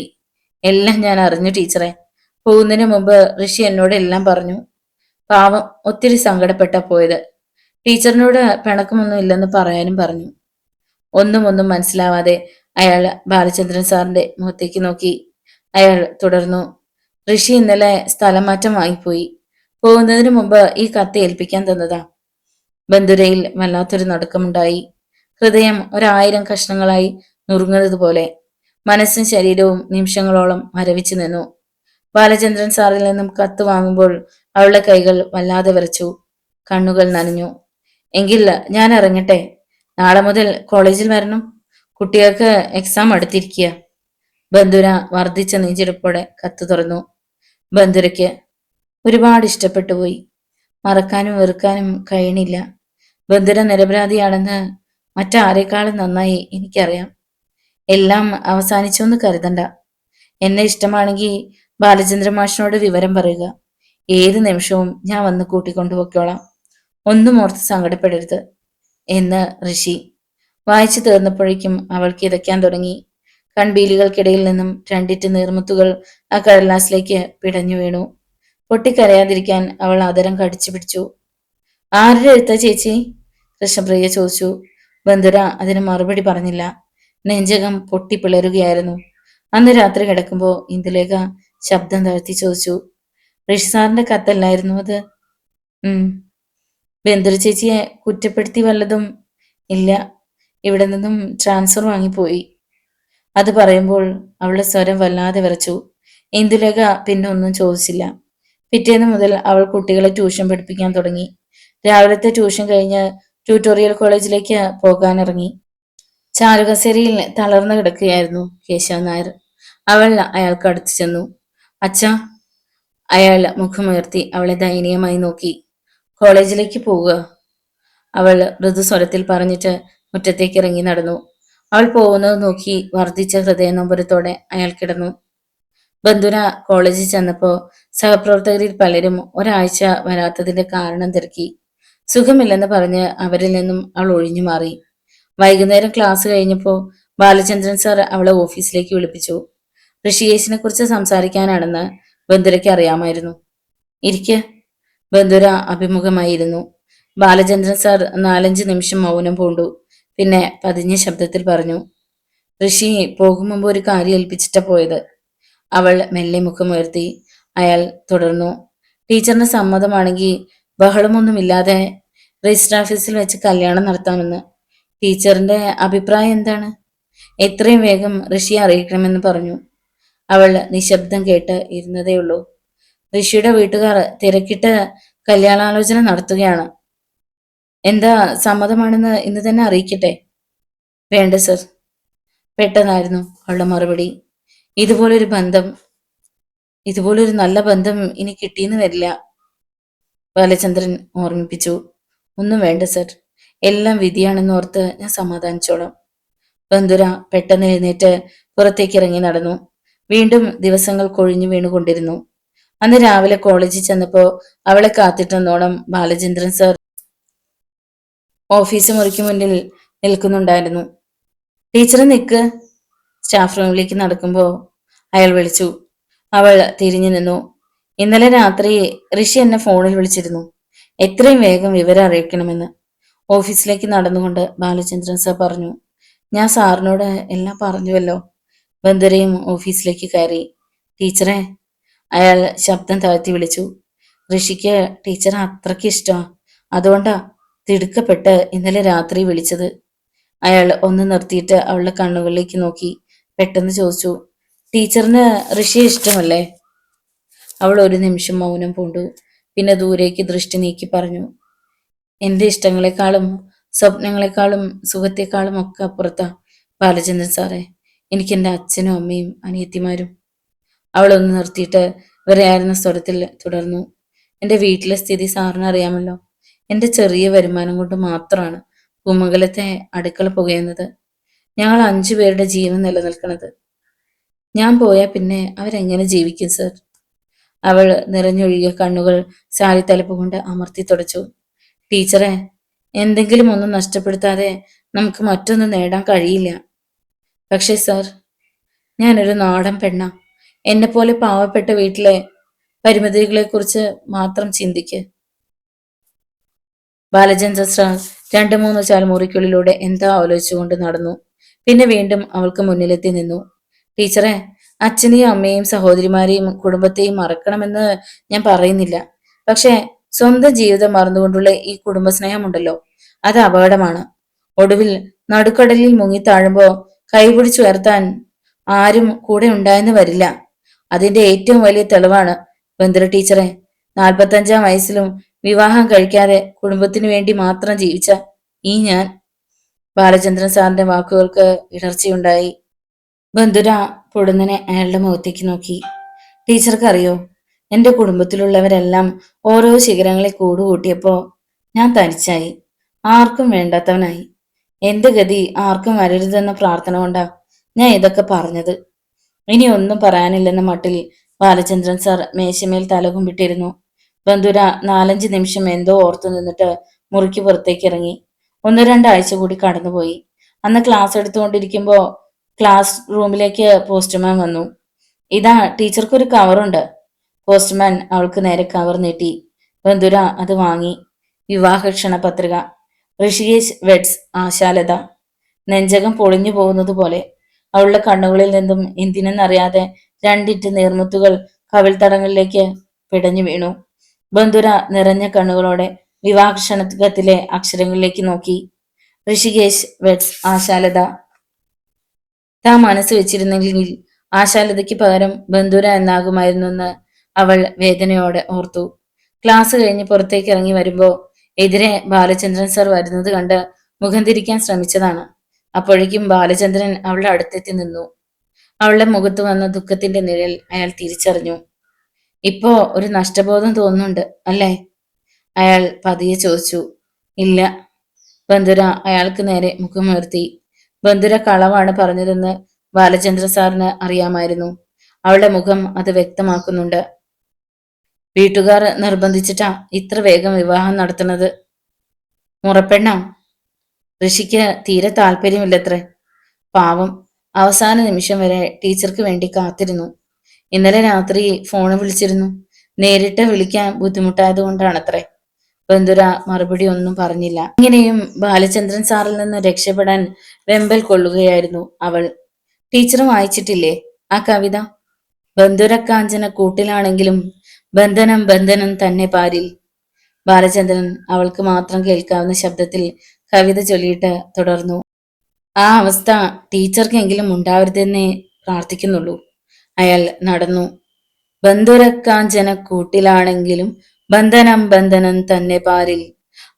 എല്ലാം ഞാൻ അറിഞ്ഞു ടീച്ചറെ. പോകുന്നതിന് മുമ്പ് ഋഷി എന്നോട് എല്ലാം പറഞ്ഞു. പാവം, ഒത്തിരി സങ്കടപ്പെട്ട പോയത്. ടീച്ചറിനോട് പിണക്കമൊന്നും ഇല്ലെന്ന് പറയാനും പറഞ്ഞു. ഒന്നും മനസ്സിലാവാതെ അയാൾ ബാലചന്ദ്രൻ സാറിന്റെ മുഖത്തേക്ക് നോക്കി. അയാൾ തുടർന്നു. ഋഷി ഇന്നലെ സ്ഥലം മാറ്റം വാങ്ങിപ്പോയി. പോകുന്നതിന് മുമ്പ് ഈ കത്ത് ഏൽപ്പിക്കാൻ തന്നതാ. ബന്ധുരയിൽ വല്ലാത്തൊരു നടുക്കമുണ്ടായി. ഹൃദയം 1000 കഷ്ണങ്ങളായി നുറുങ്ങുന്നത് പോലെ. മനസ്സും ശരീരവും നിമിഷങ്ങളോളം മരവിച്ചു നിന്നു. ബാലചന്ദ്രൻ സാറിൽ നിന്നും കത്ത് വാങ്ങുമ്പോൾ അവളുടെ കൈകൾ വല്ലാതെ വിറച്ചു. കണ്ണുകൾ നനഞ്ഞു. എങ്കിൽ ഞാൻ ഇറങ്ങട്ടെ. നാളെ മുതൽ കോളേജിൽ വരണം. കുട്ടികൾക്ക് എക്സാം അടുത്തിരിക്കുക. ബന്ധുര വർദ്ധിച്ച നെഞ്ചിടിപ്പോടെ കത്ത് തുറന്നു. ബന്ധുരയ്ക്ക് ഒരുപാട് ഇഷ്ടപ്പെട്ടു പോയി. മറക്കാനും വെറുക്കാനും കഴിയണില്ല. ബന്ധുര നിരപരാധിയാണെന്ന് മറ്റാരേക്കാളും നന്നായി എനിക്കറിയാം. എല്ലാം അവസാനിച്ചൊന്ന് കരുതണ്ട. എന്നെ ഇഷ്ടമാണെങ്കിൽ ബാലചന്ദ്ര മാഷിനോട് വിവരം പറയുക. ഏത് നിമിഷവും ഞാൻ വന്ന് കൂട്ടിക്കൊണ്ടുപോയിക്കോളാം. ഒന്നും ഓർത്ത് സങ്കടപ്പെടരുത് എന്ന് ഋഷി. വായിച്ചു തീർന്നപ്പോഴേക്കും അവൾ കിതയ്ക്കാൻ തുടങ്ങി. കൺപീലികൾക്കിടയിൽ നിന്നും 2 നീർമുത്തുകൾ ആ കടലാസിലേക്ക് പിടഞ്ഞു വീണു. പൊട്ടിക്കരയാതിരിക്കാൻ അവൾ ആദരം കടിച്ചു പിടിച്ചു. ആരുടെ എഴുത്താ ചേച്ചി? കൃഷ്ണപ്രിയ ചോദിച്ചു. ബന്ധുര അതിന് മറുപടി പറഞ്ഞില്ല. നെഞ്ചകം പൊട്ടിപ്പിളരുകയായിരുന്നു. അന്ന് രാത്രി കിടക്കുമ്പോ ഇന്ദുലേഖ ശബ്ദം താഴ്ത്തി ചോദിച്ചു, ഋഷി സാറിന്റെ കത്തല്ലായിരുന്നു അത്? ബന്ധുര ചേച്ചിയെ കുറ്റപ്പെടുത്തി വല്ലതും? ഇല്ല, ഇവിടെ നിന്നും ട്രാൻസ്ഫർ വാങ്ങിപ്പോയി. അത് പറയുമ്പോൾ അവളുടെ സ്വരം വല്ലാതെ വിറച്ചു. ഇന്ദുലേഖ പിന്നെ ഒന്നും ചോദിച്ചില്ല. പിറ്റേന്ന് മുതൽ അവൾ കുട്ടികളെ ട്യൂഷൻ പഠിപ്പിക്കാൻ തുടങ്ങി. രാവിലത്തെ ട്യൂഷൻ കഴിഞ്ഞ് ട്യൂട്ടോറിയൽ കോളേജിലേക്ക് പോകാനിറങ്ങി. ചാരുകസേരയിൽ തളർന്നു കിടക്കുകയായിരുന്നു കേശവൻ നായർ. അവൾ അയാൾക്ക് അടുത്തു ചെന്നു. അച്ഛാ. അയാൾ മുഖമുയർത്തി അവളെ ദയനീയമായി നോക്കി. കോളേജിലേക്ക് പോവുക? അവൾ മൃദുസ്വരത്തിൽ പറഞ്ഞിട്ട് മുറ്റത്തേക്ക് ഇറങ്ങി നടന്നു. അവൾ പോകുന്നത് നോക്കി വർദ്ധിച്ച ഹൃദയനൊമ്പരത്തോടെ അയാൾ കിടന്നു. ബന്ധുര കോളേജിൽ ചെന്നപ്പോ സഹപ്രവർത്തകരിൽ പലരും ഒരാഴ്ച വരാത്തതിന്റെ കാരണം തിരക്കി. സുഖമില്ലെന്ന് പറഞ്ഞ് അവരിൽ നിന്നും അവൾ ഒഴിഞ്ഞു മാറി. വൈകുന്നേരം ക്ലാസ് കഴിഞ്ഞപ്പോ ബാലചന്ദ്രൻ സാർ അവളെ ഓഫീസിലേക്ക് വിളിപ്പിച്ചു. ഋഷികേശിനെ കുറിച്ച് സംസാരിക്കാനാണെന്ന് ബന്ധുരയ്ക്ക് അറിയാമായിരുന്നു. ഇരിക്ക്. ബന്ധുര അഭിമുഖമായിരുന്നു. ബാലചന്ദ്രൻ സാർ 4-5 നിമിഷം മൗനം പൂണ്ടു. പിന്നെ പതിഞ്ഞ ശബ്ദത്തിൽ പറഞ്ഞു, ഋഷി പോകും മുമ്പ് ഒരു കാര്യം ഏൽപ്പിച്ചിട്ടാ പോയത്. അവൾ മെല്ലെ മുഖമുയർത്തി. അയാൾ തുടർന്നു, ടീച്ചറിന് സമ്മതമാണെങ്കിൽ ബഹളമൊന്നുമില്ലാതെ രജിസ്റ്റർ ഓഫീസിൽ വെച്ച് കല്യാണം നടത്താമെന്ന്. ടീച്ചറിന്റെ അഭിപ്രായം എന്താണ്? എത്രയും വേഗം ഋഷിയെ അറിയിക്കണമെന്ന് പറഞ്ഞു. അവൾ നിശബ്ദം കേട്ട് ഇരുന്നതേയുള്ളൂ. ഋഷിയുടെ വീട്ടുകാർ തിരക്കിട്ട് കല്യാണാലോചന നടത്തുകയാണ്. എന്താ, സമ്മതമാണെന്ന് ഇന്ന് തന്നെ അറിയിക്കട്ടെ? വേണ്ട സർ. പെട്ടെന്നായിരുന്നു അവളുടെ മറുപടി. ഇതുപോലൊരു ബന്ധം, ഇതുപോലൊരു നല്ല ബന്ധം ഇനി കിട്ടിയെന്ന് വരില്ല, ബാലചന്ദ്രൻ ഓർമ്മിപ്പിച്ചു. ഒന്നും വേണ്ട സർ, എല്ലാം വിധിയാണെന്ന് ഓർത്ത് ഞാൻ സമാധാനിച്ചോളാം. ബന്ധുര പെട്ടെന്ന് എഴുന്നേറ്റ് പുറത്തേക്ക് ഇറങ്ങി നടന്നു. വീണ്ടും ദിവസങ്ങൾ കൊഴിഞ്ഞു വീണുകൊണ്ടിരുന്നു. അന്ന് രാവിലെ കോളേജിൽ ചെന്നപ്പോ അവളെ കാത്തിട്ടെന്നോണം ബാലചന്ദ്രൻ സർ ഓഫീസ് മുറിക്ക് മുന്നിൽ നിൽക്കുന്നുണ്ടായിരുന്നു. ടീച്ചർ നിൽക്ക്. സ്റ്റാഫ് റൂമിലേക്ക് നടക്കുമ്പോ അയാൾ വിളിച്ചു. അവൾ തിരിഞ്ഞു നിന്നു. ഇന്നലെ രാത്രി ഋഷി എന്നെ ഫോണിൽ വിളിച്ചിരുന്നു, എത്രയും വേഗം വിവരം അറിയിക്കണമെന്ന്. ഓഫീസിലേക്ക് നടന്നുകൊണ്ട് ബാലചന്ദ്രൻ സർ പറഞ്ഞു. ഞാൻ സാറിനോട് എല്ലാം പറഞ്ഞുവല്ലോ. ബന്ധുരയും ഓഫീസിലേക്ക് കയറി. ടീച്ചറെ, അയാൾ ശബ്ദം താഴ്ത്തി വിളിച്ചു. ഋഷിക്ക് ടീച്ചർ അത്രയ്ക്ക് ഇഷ്ടമാ, അതുകൊണ്ടാ തിടുക്കപ്പെട്ട് ഇന്നലെ രാത്രി വിളിച്ചത്. അയാൾ ഒന്ന് നിർത്തിയിട്ട് അവളുടെ കണ്ണുകളിലേക്ക് നോക്കി പെട്ടെന്ന് ചോദിച്ചു, ടീച്ചറിന് ഋഷിയെ ഇഷ്ടമല്ലേ? അവൾ ഒരു നിമിഷം മൗനം പൂണ്ടു. പിന്നെ ദൂരേക്ക് ദൃഷ്ടി നീക്കി പറഞ്ഞു, എന്റെ ഇഷ്ടങ്ങളെക്കാളും സ്വപ്നങ്ങളെക്കാളും സുഖത്തെക്കാളും ഒക്കെ അപ്പുറത്താ ബാലചന്ദ്രൻ സാറേ എനിക്ക് എൻ്റെ അച്ഛനും അമ്മയും അനിയത്തിമാരും. അവൾ ഒന്ന് നിർത്തിയിട്ട് വിറയായിരുന്ന സ്വരത്തിൽ തുടർന്നു, എൻ്റെ വീട്ടിലെ സ്ഥിതി സാറിന് അറിയാമല്ലോ. എൻ്റെ ചെറിയ വരുമാനം കൊണ്ട് മാത്രമാണ് കുമംഗലത്തെ അടുക്കള പുകയുന്നത്. ഞങ്ങൾ 5 പേരുടെ ജീവൻ നിലനിൽക്കുന്നത്. ഞാൻ പോയാൽ പിന്നെ അവരെങ്ങനെ ജീവിക്കും സർ? അവൾ നിറഞ്ഞൊഴുകിയ കണ്ണുകൾ സാരി തലപ്പ് കൊണ്ട് അമർത്തി തുടച്ചു. ടീച്ചറെ, എന്തെങ്കിലും ഒന്നും നഷ്ടപ്പെടുത്താതെ നമുക്ക് മറ്റൊന്നും നേടാൻ കഴിയില്ല. പക്ഷേ സർ, ഞാനൊരു നാടൻ പെണ്ണ. എന്നെപ്പോലെ പാവപ്പെട്ട വീട്ടിലെ പരിമിതികളെ കുറിച്ച് മാത്രം ചിന്തിക്ക്. ബാലചന്ദ്ര സാർ 2-3 ചാൽ മുറിക്കുള്ളിലൂടെ എന്താ ആലോചിച്ചുകൊണ്ട് നടന്നു. പിന്നെ വീണ്ടും അവൾക്ക് മുന്നിലെത്തി നിന്നു. ടീച്ചറെ, അച്ഛനെയും അമ്മയെയും സഹോദരിമാരെയും കുടുംബത്തെയും മറക്കണമെന്ന് ഞാൻ പറയുന്നില്ല. പക്ഷെ സ്വന്തം ജീവിതം മറന്നുകൊണ്ടുള്ള ഈ കുടുംബസ്നേഹമുണ്ടല്ലോ, അത് അപകടമാണ്. ഒടുവിൽ നടുക്കടലിൽ മുങ്ങിത്താഴുമ്പോ കൈപിടിച്ചുയർത്താൻ ആരും കൂടെ ഉണ്ടായെന്ന് വരില്ല. അതിന്റെ ഏറ്റവും വലിയ തെളിവാണ് ബന്ധുര ടീച്ചറെ, 45-ാം വയസ്സിലും വിവാഹം കഴിക്കാതെ കുടുംബത്തിനു വേണ്ടി മാത്രം ജീവിച്ച ഈ ഞാൻ. ബാലചന്ദ്രൻ സാറിന്റെ വാക്കുകൾക്ക് ഇടർച്ചയുണ്ടായി. ബന്ധുര പൊടുന്നനെ അയാളുടെ മുഖത്തേക്ക് നോക്കി. ടീച്ചർക്ക് അറിയോ, എന്റെ കുടുംബത്തിലുള്ളവരെല്ലാം ഓരോ ശിഖരങ്ങളെ കൂടുകൂട്ടിയപ്പോ ഞാൻ തനിച്ചായി, ആർക്കും വേണ്ടാത്തവനായി. എന്റെ ഗതി ആർക്കും വരരുതെന്ന പ്രാർത്ഥന കൊണ്ടാ ഞാൻ ഇതൊക്കെ പറഞ്ഞത്. ഇനി ഒന്നും പറയാനില്ലെന്ന മട്ടിൽ ബാലചന്ദ്രൻ സാർ മേശമേൽ തലകുമ്പിട്ടിരുന്നു. ബന്ധുര 4-5 നിമിഷം എന്തോ ഓർത്തു നിന്നിട്ട് മുറിക്ക് പുറത്തേക്ക് ഇറങ്ങി. 1-2 ആഴ്ച കൂടി കടന്നുപോയി. അന്ന് ക്ലാസ് എടുത്തുകൊണ്ടിരിക്കുമ്പോ ക്ലാസ് റൂമിലേക്ക് പോസ്റ്റ്മാൻ വന്നു. ഇതാ, ടീച്ചർക്കൊരു കവറുണ്ട്. പോസ്റ്റ്മാൻ അവൾക്ക് നേരെ കവർ നീട്ടി. ബന്ധുര അത് വാങ്ങി. വിവാഹ ക്ഷണപത്രിക. ഋഷികേശ് വെഡ്സ് ആശാലത. നെഞ്ചകം പൊളിഞ്ഞു പോകുന്നത് പോലെ അവളുടെ കണ്ണുകളിൽ നിന്നും എന്തിനെന്നറിയാതെ 2 നീർമുത്തുകൾ കവിൾത്തടങ്ങളിലേക്ക് പിടഞ്ഞു വീണു. ബന്ധുര നിറഞ്ഞ കണ്ണുകളോടെ വിവാഹ ക്ഷണത്തിലെ അക്ഷരങ്ങളിലേക്ക് നോക്കി. ഋഷികേശ് വെഡ്സ് ആശാലത. താൻ മനസ്സ് വെച്ചിരുന്നെങ്കിൽ ആശാലതയ്ക്ക് പകരം ബന്ധുര എന്നാകുമായിരുന്നെന്ന് അവൾ വേദനയോടെ ഓർത്തു. ക്ലാസ് കഴിഞ്ഞ് പുറത്തേക്ക് ഇറങ്ങി വരുമ്പോ എതിരെ ബാലചന്ദ്രൻ സർ വരുന്നത് കണ്ട് മുഖം തിരിക്കാൻ ശ്രമിച്ചതാണ്. അപ്പോഴേക്കും ബാലചന്ദ്രൻ അവളുടെ അടുത്തെത്തി നിന്നു. അവളുടെ മുഖത്ത് വന്ന ദുഃഖത്തിന്റെ നിഴൽ അയാൾ തിരിച്ചറിഞ്ഞു. ഇപ്പോ ഒരു നഷ്ടബോധം തോന്നുന്നുണ്ട് അല്ലേ? അയാൾ പതിയെ ചോദിച്ചു. ഇല്ല, ബന്ധുര അയാൾക്ക് നേരെ മുഖമുയർത്തി. ബന്ധുര കളവാണ് പറഞ്ഞതെന്ന് ബാലചന്ദ്രൻ സാറിന് അറിയാമായിരുന്നു. അവളുടെ മുഖം അത് വ്യക്തമാക്കുന്നുണ്ട്. വീട്ടുകാർ നിർബന്ധിച്ചിട്ടാ ഇത്ര വേഗം വിവാഹം നടത്തുന്നത്. മുറപ്പെണ്ണ ഋഷിക്ക് തീരെ താല്പര്യമില്ലത്രേ. പാവം അവസാന നിമിഷം വരെ ടീച്ചർക്ക് വേണ്ടി കാത്തിരുന്നു. ഇന്നലെ രാത്രി ഫോൺ വിളിച്ചിരുന്നു. നേരിട്ട് വിളിക്കാൻ ബുദ്ധിമുട്ടായതുകൊണ്ടാണത്രേ. ബന്ധുര മറുപടി ഒന്നും പറഞ്ഞില്ല. ഇങ്ങനെയും ബാലചന്ദ്രൻ സാറിൽ നിന്ന് രക്ഷപ്പെടാൻ വെമ്പൽ കൊള്ളുകയായിരുന്നു അവൾ. ടീച്ചർ വായിച്ചിട്ടില്ലേ ആ കവിത? ബന്ധുരക്കാഞ്ചന കൂട്ടിലാണെങ്കിലും ബന്ധനം ബന്ധനം തന്നെ പാരിൽ. ബാലചന്ദ്രൻ അവൾക്ക് മാത്രം കേൾക്കാവുന്ന ശബ്ദത്തിൽ കവിത ചൊല്ലിയിട്ട് തുടർന്നു. ആ അവസ്ഥ ടീച്ചർക്കെങ്കിലും ഉണ്ടാവരുതെന്നേ പ്രാർത്ഥിക്കുന്നുള്ളൂ. അയാൾ നടന്നു. ബന്ധുരക്കാഞ്ചന കൂട്ടിലാണെങ്കിലും ബന്ധനം ബന്ധനം തന്നെ പാരിൽ.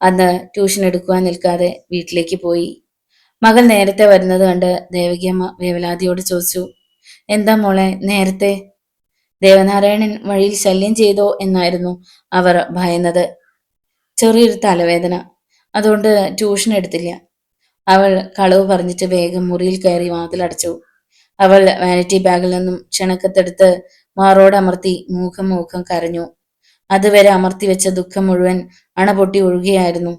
അന്ന് ട്യൂഷൻ എടുക്കുവാൻ നിൽക്കാതെ വീട്ടിലേക്ക് പോയി. മകൾ നേരത്തെ വരുന്നത് കണ്ട് ദേവകിയമ്മ വേവലാതിയോട് ചോദിച്ചു, എന്താ മോളെ നേരത്തെ? ദേവനാരായണൻ വഴിയിൽ ശല്യം ചെയ്തോ എന്നായിരുന്നു അവർ ഭയന്നത്. ചെറിയൊരു തലവേദന, അതുകൊണ്ട് ട്യൂഷൻ എടുത്തില്ല. അവൾ കളവ് പറഞ്ഞിട്ട് വേഗം മുറിയിൽ കയറി വാതിലടച്ചു. അവൾ വാനിറ്റി ബാഗിൽ നിന്നും ക്ഷണക്കത്തെടുത്ത് മാറോടമർത്തി മൂക്കം കരഞ്ഞു. അതുവരെ അമർത്തി വെച്ച ദുഃഖം മുഴുവൻ അണപൊട്ടി ഒഴുകുകയായിരുന്നു.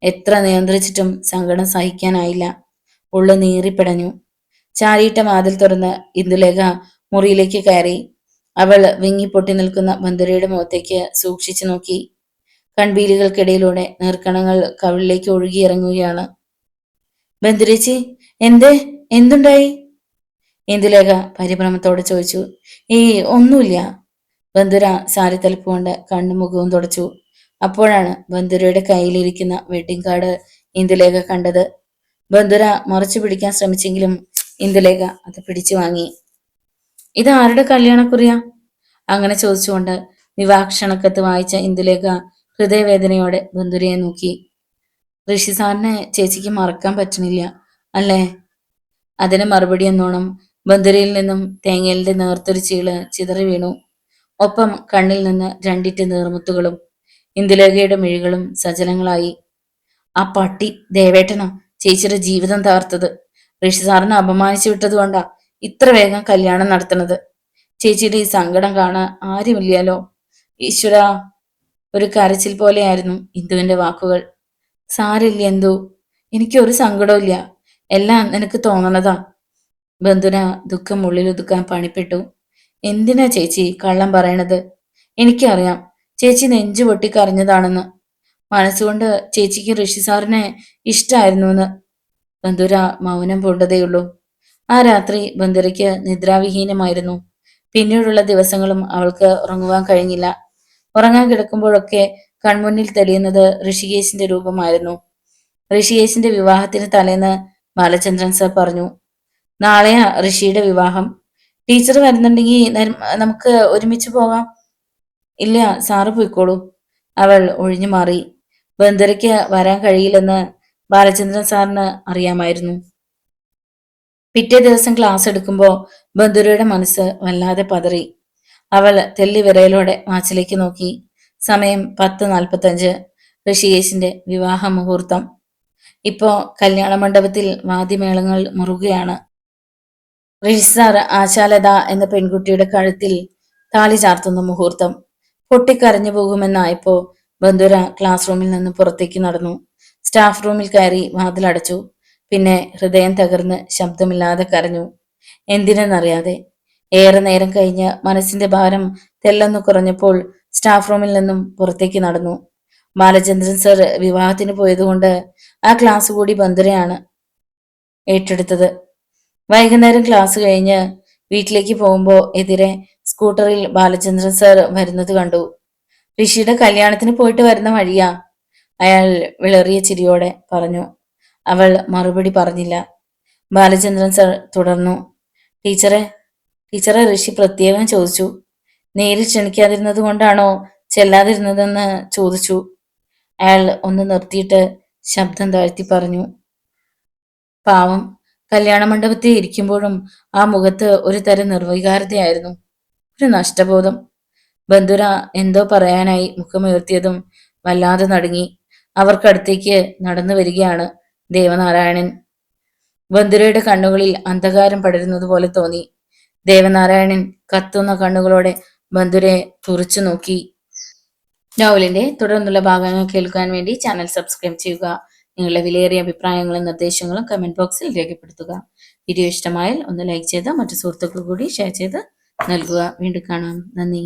എത്ര നിയന്ത്രിച്ചിട്ടും സങ്കടം സഹിക്കാനായില്ല. ഉള്ളു നീറിപ്പിടഞ്ഞു. ചാരിയിട്ട വാതിൽ തുറന്ന് ഇന്ദുലേഖ മുറിയിലേക്ക് കയറി. അവൾ വിങ്ങിപ്പൊട്ടി നിൽക്കുന്ന ബന്ധുരയുടെ മുഖത്തേക്ക് സൂക്ഷിച്ചു നോക്കി. കൺപീലികൾക്കിടയിലൂടെ നീർക്കണങ്ങൾ കവിളിലേക്ക് ഒഴുകിയിറങ്ങുകയാണ്. ബന്ധുരേച്ചി, എന്തുണ്ടായി? ഇന്ദുലേഖ പരിഭ്രമത്തോടെ ചോദിച്ചു. ഒന്നുമില്ല. ബന്ധുര സാരി തലപ്പുകൊണ്ട് കണ്ണും മുഖവും തുടച്ചു. അപ്പോഴാണ് ബന്ധുരയുടെ കയ്യിലിരിക്കുന്ന വെഡിങ് കാർഡ് ഇന്ദുലേഖ കണ്ടത്. ബന്ധുര മറച്ചു പിടിക്കാൻ ശ്രമിച്ചെങ്കിലും ഇന്ദുലേഖ അത് പിടിച്ചു വാങ്ങി. ഇത് ആരുടെ കല്യാണക്കുറിയാ? അങ്ങനെ ചോദിച്ചുകൊണ്ട് വിവാഹക്ഷണക്കത്ത് വായിച്ച ഇന്ദുലേഖ ഹൃദയവേദനയോടെ ബന്ധുരയെ നോക്കി. ഋഷി സാറിനെ ചേച്ചിക്ക് മറക്കാൻ പറ്റുന്നില്ല അല്ലേ? അതിന് മറുപടി എന്നോണം ബന്ധുരയിൽ നിന്നും തേങ്ങലിന്റെ നേർത്തൊരു ചീള് ചിതറി വീണു. ഒപ്പം കണ്ണിൽ നിന്ന് രണ്ടിറ്റ് നീർമുത്തുകളും. ഇന്ദുലേഖയുടെ മിഴികളും സജലങ്ങളായി. ആ പട്ടി ദേവേട്ടനാ ചേച്ചിയുടെ ജീവിതം തകർത്തത്. ഋഷി സാറിനെ അപമാനിച്ചു വിട്ടതുകൊണ്ടാ ഇത്ര വേഗം കല്യാണം നടത്തുന്നത്. ചേച്ചിയുടെ ഈ സങ്കടം കാണാൻ ആരുമില്ലല്ലോ. ഈശ്വര, ഒരു കരച്ചിൽ പോലെയായിരുന്നു ഇന്ദുവിന്റെ വാക്കുകൾ. സാരില്ല എന്തു, എനിക്കൊരു സങ്കടവും. എല്ലാം നിനക്ക് തോന്നണതാ. ബന്ധുന ദുഃഖം ഉള്ളിലൊതുക്കാൻ പണിപ്പെട്ടു. എന്തിനാ ചേച്ചി കള്ളം പറയണത്? എനിക്കറിയാം ചേച്ചി നെഞ്ചു പൊട്ടി കരഞ്ഞതാണെന്ന്. മനസ്സുകൊണ്ട് ചേച്ചിക്ക് ഋഷി സാറിനെ ഇഷ്ടായിരുന്നുവെന്ന്. ബന്ധുര മൗനം പൂണ്ടതേയുള്ളൂ. ആ രാത്രി ബന്ധുരയ്ക്ക് നിദ്രാവിഹീനമായിരുന്നു. പിന്നീടുള്ള ദിവസങ്ങളും അവൾക്ക് ഉറങ്ങുവാൻ കഴിഞ്ഞില്ല. ഉറങ്ങാൻ കിടക്കുമ്പോഴൊക്കെ കൺമുന്നിൽ തെളിയുന്നത് ഋഷികേശിന്റെ രൂപമായിരുന്നു. ഋഷികേശിന്റെ വിവാഹത്തിന് തലേന്ന് ബാലചന്ദ്രൻ സർ പറഞ്ഞു, നാളെയാ ഋഷിയുടെ വിവാഹം. ടീച്ചർ വരുന്നുണ്ടെങ്കിൽ നമുക്ക് ഒരുമിച്ച് പോകാം. ഇല്ല, സാറ് പോയിക്കോളൂ. അവൾ ഒഴിഞ്ഞു മാറി. ബന്ധുരയ്ക്ക് വരാൻ കഴിയില്ലെന്ന് ബാലചന്ദ്രൻ സാറിന് അറിയാമായിരുന്നു. പിറ്റേ ദിവസം ക്ലാസ് എടുക്കുമ്പോൾ ബന്ധുരയുടെ മനസ്സ് വല്ലാതെ പതറി. അവൾ തെല്ലി വിരയിലൂടെ വാച്ചിലേക്ക് നോക്കി. സമയം 10:45. ഋഷികേശിന്റെ വിവാഹ മുഹൂർത്തം. ഇപ്പോ കല്യാണ മണ്ഡപത്തിൽ വാദ്യമേളങ്ങൾ മുറുകയാണ്. ഋഷി സാർ ആശാലത എന്ന പെൺകുട്ടിയുടെ കഴുത്തിൽ താലി ചാർത്തുന്ന മുഹൂർത്തം. പൊട്ടിക്കരഞ്ഞു പോകുമെന്നായപ്പോ ബന്ധുര ക്ലാസ് റൂമിൽ നിന്ന് പുറത്തേക്ക് നടന്നു. സ്റ്റാഫ് റൂമിൽ കയറി വാതിലടച്ചു. പിന്നെ ഹൃദയം തകർന്ന് ശബ്ദമില്ലാതെ കരഞ്ഞു. എന്തിനെന്നറിയാതെ. ഏറെ നേരം കഴിഞ്ഞ് മനസ്സിന്റെ ഭാരം തെല്ലൊന്നു കുറഞ്ഞപ്പോൾ സ്റ്റാഫ് റൂമിൽ നിന്നും പുറത്തേക്ക് നടന്നു. ബാലചന്ദ്രൻ സർ വിവാഹത്തിന് പോയതുകൊണ്ട് ആ ക്ലാസ് കൂടി ബന്ധുരയാണ് ഏറ്റെടുത്തത്. വൈകുന്നേരം ക്ലാസ് കഴിഞ്ഞ് വീട്ടിലേക്ക് പോകുമ്പോൾ എതിരെ സ്കൂട്ടറിൽ ബാലചന്ദ്രൻ സർ വരുന്നത് കണ്ടു. ഋഷിയുടെ കല്യാണത്തിന് പോയിട്ട് വരുന്ന വഴിയാ, അയാൾ വിളറിയ ചിരിയോടെ പറഞ്ഞു. അവൾ മറുപടി പറഞ്ഞില്ല. ബാലചന്ദ്രൻ സർ തുടർന്നു. ടീച്ചറെ ഋഷി പ്രത്യേകം ചോദിച്ചു, നേരിൽ ക്ഷണിക്കാതിരുന്നത് കൊണ്ടാണോ ചെല്ലാതിരുന്നതെന്ന് ചോദിച്ചു. അയാൾ ഒന്ന് നിർത്തിയിട്ട് ശബ്ദം താഴ്ത്തി പറഞ്ഞു. പാവം, കല്യാണ മണ്ഡപത്തിൽ ഇരിക്കുമ്പോഴും ആ മുഖത്ത് ഒരു തരം നിർവികാരതയായിരുന്നു, ഒരു നഷ്ടബോധം. ബന്ധുര എന്തോ പറയാനായി മുഖമുയർത്തിയതും വല്ലാതെ നടുങ്ങി. അവർക്കടുത്തേക്ക് നടന്നു വരികയാണ് ദേവനാരായണൻ. ബന്ധുരയുടെ കണ്ണുകളിൽ അന്ധകാരം പടരുന്നത് പോലെ തോന്നി. ദേവനാരായണൻ കത്തുന്ന കണ്ണുകളോടെ ബന്ധുരെ തുറച്ചു നോക്കി. നോവലിന്റെ തുടർന്നുള്ള ഭാഗങ്ങൾ കേൾക്കാൻ വേണ്ടി ചാനൽ സബ്സ്ക്രൈബ് ചെയ്യുക. നിങ്ങളുടെ വിലയേറിയ അഭിപ്രായങ്ങളും നിർദ്ദേശങ്ങളും കമന്റ് ബോക്സിൽ രേഖപ്പെടുത്തുക. വീഡിയോ ഇഷ്ടമായാൽ ഒന്ന് ലൈക്ക് ചെയ്ത് മറ്റു സുഹൃത്തുക്കൾ കൂടി ഷെയർ ചെയ്ത് നൽകുക. വീണ്ടും കാണാം. നന്ദി.